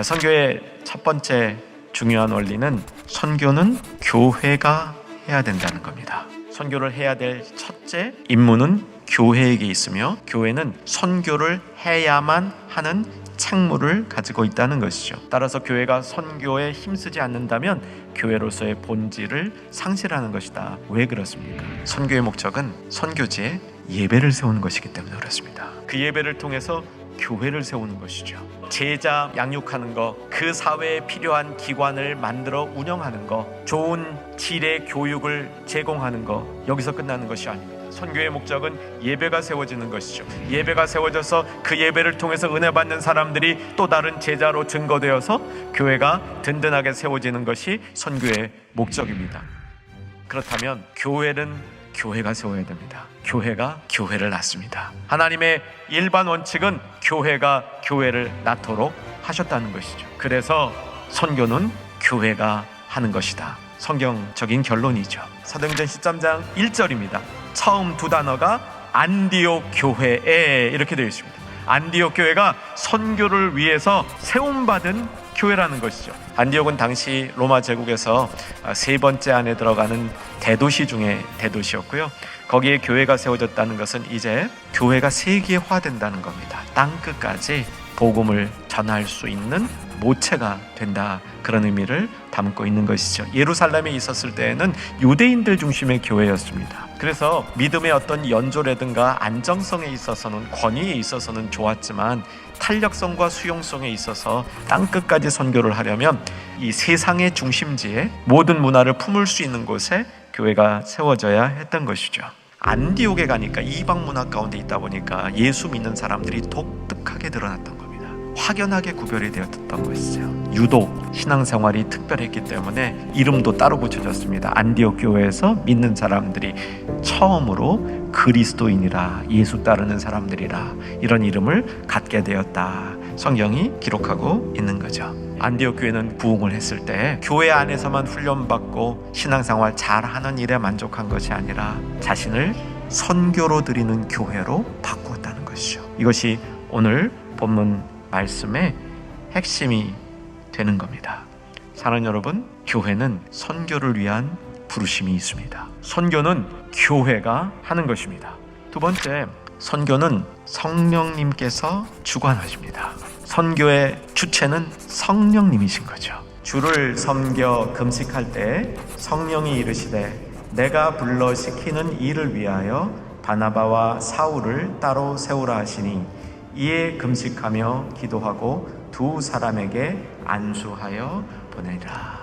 선교의 첫 번째 중요한 원리는 선교는 교회가 해야 된다는 겁니다. 선교를 해야 될 첫째 임무는 교회에게 있으며 교회는 선교를 해야만 하는 책무를 가지고 있다는 것이죠. 따라서 교회가 선교에 힘쓰지 않는다면 교회로서의 본질을 상실하는 것이다. 왜 그렇습니까? 선교의 목적은 선교지에 예배를 세우는 것이기 때문에 그렇습니다. 그 예배를 통해서 교회를 세우는 것이죠. 제자 양육하는 거, 그 사회에 필요한 기관을 만들어 운영하는 거, 좋은 질의 교육을 제공하는 거, 여기서 끝나는 것이 아닙니다. 선교의 목적은 예배가 세워지는 것이죠. 예배가 세워져서 그 예배를 통해서 은혜 받는 사람들이 또 다른 제자로 증거되어서 교회가 든든하게 세워지는 것이 선교의 목적입니다. 그렇다면 교회는 교회가 세워야 됩니다. 교회가 교회를 낳습니다. 하나님의 일반 원칙은 교회가 교회를 낳도록 하셨다는 것이죠. 그래서 선교는 교회가 하는 것이다. 성경적인 결론이죠. 사도행전 13장 1절입니다. 처음 두 단어가 안디옥 교회에 이렇게 되어 있습니다. 안디옥 교회가 선교를 위해서 세움받은 교회라는 것이죠. 안디옥은 당시 로마 제국에서 세 번째 안에 들어가는 대도시 중에 대도시였고요. 거기에 교회가 세워졌다는 것은 이제 교회가 세계화된다는 겁니다. 땅끝까지 복음을 전할 수 있는 모체가 된다, 그런 의미를 담고 있는 것이죠. 예루살렘에 있었을 때에는 유대인들 중심의 교회였습니다. 그래서 믿음의 어떤 연조라든가 안정성에 있어서는, 권위에 있어서는 좋았지만 탄력성과 수용성에 있어서 땅끝까지 선교를 하려면 이 세상의 중심지에 모든 문화를 품을 수 있는 곳에 교회가 세워져야 했던 것이죠. 안디옥에 가니까 이방 문화 가운데 있다 보니까 예수 믿는 사람들이 독특하게 드러났던 겁니다. 확연하게 구별이 되었던 것이죠. 유독 신앙생활이 특별했기 때문에 이름도 따로 붙여졌습니다. 안디옥 교회에서 믿는 사람들이 처음으로 그리스도인이라, 예수 따르는 사람들이라, 이런 이름을 갖게 되었다. 성경이 기록하고 있는 거죠. 안디옥 교회는 부흥을 했을 때 교회 안에서만 훈련받고 신앙생활 잘하는 일에 만족한 것이 아니라 자신을 선교로 드리는 교회로 바꾸었다는 것이죠. 이것이 오늘 본문 말씀의 핵심이 되는 겁니다. 사랑하는 여러분, 교회는 선교를 위한 부르심이 있습니다. 선교는 교회가 하는 것입니다. 두 번째, 선교는 성령님께서 주관하십니다. 선교의 주체는 성령님이신 거죠. 주를 섬겨 금식할 때 성령이 이르시되 내가 불러 시키는 일을 위하여 바나바와 사울을 따로 세우라 하시니 이에 금식하며 기도하고 두 사람에게 안수하여 보내리라.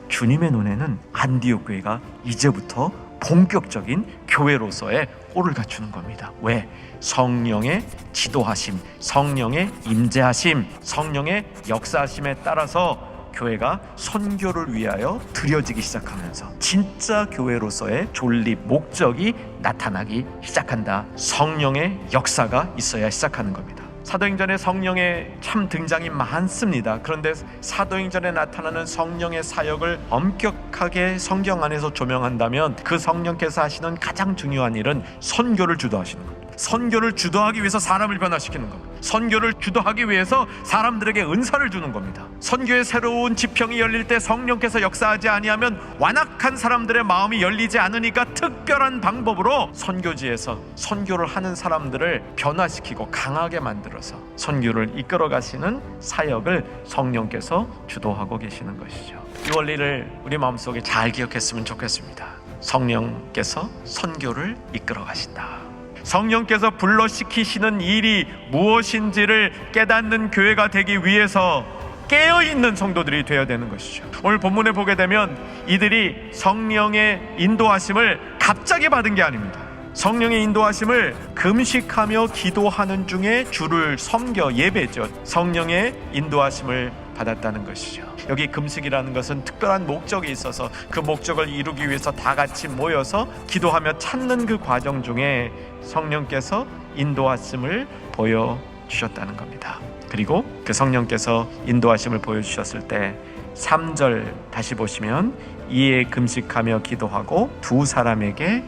주님의 눈에는 안디옥 교회가 이제부터 본격적인 교회로서의 꼴을 갖추는 겁니다. 왜? 성령의 지도하심, 성령의 임재하심, 성령의 역사하심에 따라서 교회가 선교를 위하여 드려지기 시작하면서 진짜 교회로서의 존립, 목적이 나타나기 시작한다. 성령의 역사가 있어야 시작하는 겁니다. 사도행전에 성령의 참 등장이 많습니다. 그런데 사도행전에 나타나는 성령의 사역을 엄격하게 성경 안에서 조명한다면 그 성령께서 하시는 가장 중요한 일은 선교를 주도하시는 겁니다. 선교를 주도하기 위해서 사람을 변화시키는 겁니다. 선교를 주도하기 위해서 사람들에게 은사를 주는 겁니다. 선교의 새로운 지평이 열릴 때 성령께서 역사하지 아니하면 완악한 사람들의 마음이 열리지 않으니까 특별한 방법으로 선교지에서 선교를 하는 사람들을 변화시키고 강하게 만들어서 선교를 이끌어 가시는 사역을 성령께서 주도하고 계시는 것이죠. 이 원리를 우리 마음속에 잘 기억했으면 좋겠습니다. 성령께서 선교를 이끌어 가신다. 성령께서 불러시키시는 일이 무엇인지를 깨닫는 교회가 되기 위해서 깨어있는 성도들이 되어야 되는 것이죠. 오늘 본문에 보게 되면 이들이 성령의 인도하심을 갑자기 받은 게 아닙니다. 성령의 인도하심을 금식하며 기도하는 중에 주를 섬겨 예배죠. 성령의 인도하심을 받았다는 것이죠. 여기 금식이라는 것은 특별한 목적이 있어서 그 목적을 이루기 위해서 다 같이 모여서 기도하며 찾는 그 과정 중에 성령께서 인도하심을 보여주셨다는 겁니다. 그리고 그 성령께서 인도하심을 보여주셨을 때 3절 다시 보시면 이에 금식하며 기도하고 두 사람에게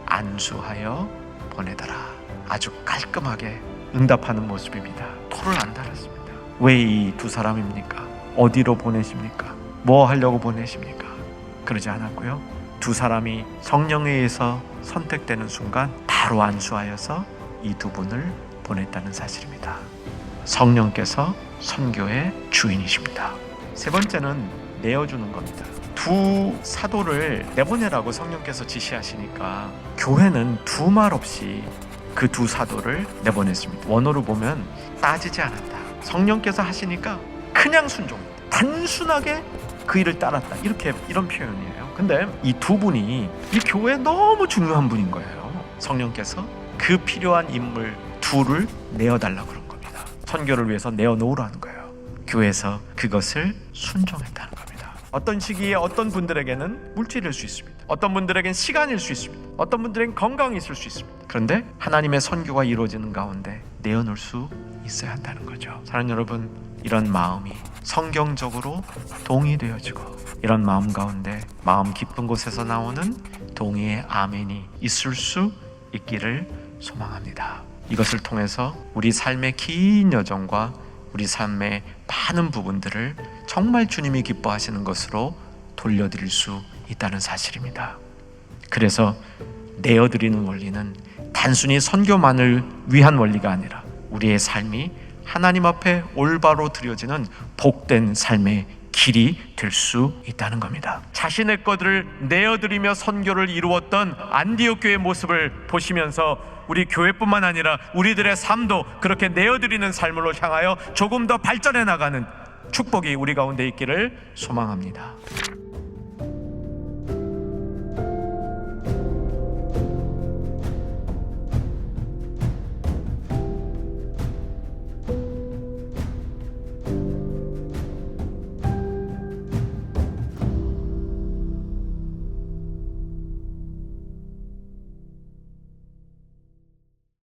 안수하여 보내더라. 아주 깔끔하게 응답하는 모습입니다. 토를 안 달았습니다. 왜 이 두 사람입니까? 어디로 보내십니까? 뭐 하려고 보내십니까? 그러지 않았고요. 두 사람이 성령에 의해서 선택되는 순간 바로 안수하여서 이 두 분을 보냈다는 사실입니다. 성령께서 선교의 주인이십니다. 세 번째는 내어주는 겁니다. 두 사도를 내보내라고 성령께서 지시하시니까 교회는 두말 없이 그 두 사도를 내보냈습니다. 원어로 보면 따지지 않았다. 성령께서 하시니까 그냥 순종했다. 단순하게 그 일을 따랐다. 이런 표현이에요. 근데 이 두 분이 이 교회에 너무 중요한 분인 거예요. 성령께서 그 필요한 인물 둘을 내어달라고 그런 겁니다. 선교를 위해서 내어놓으라는 거예요. 교회에서 그것을 순종했다는 겁니다. 어떤 시기에 어떤 분들에게는 물질일 수 있습니다. 어떤 분들에게는 시간일 수 있습니다. 어떤 분들에게는 건강이 있을 수 있습니다. 그런데 하나님의 선교가 이루어지는 가운데 내어놓을 수 있어야 한다는 거죠. 사랑하는 여러분, 이런 마음이 성경적으로 동의되어지고 이런 마음 가운데 마음 깊은 곳에서 나오는 동의의 아멘이 있을 수 있기를 소망합니다. 이것을 통해서 우리 삶의 긴 여정과 우리 삶의 많은 부분들을 정말 주님이 기뻐하시는 것으로 돌려드릴 수 있다는 사실입니다. 그래서 내어드리는 원리는 단순히 선교만을 위한 원리가 아니라 우리의 삶이 하나님 앞에 올바로 드려지는 복된 삶의 길이 될 수 있다는 겁니다. 자신의 것들을 내어드리며 선교를 이루었던 안디옥 교회의 모습을 보시면서 우리 교회뿐만 아니라 우리들의 삶도 그렇게 내어드리는 삶으로 향하여 조금 더 발전해 나가는 축복이 우리 가운데 있기를 소망합니다.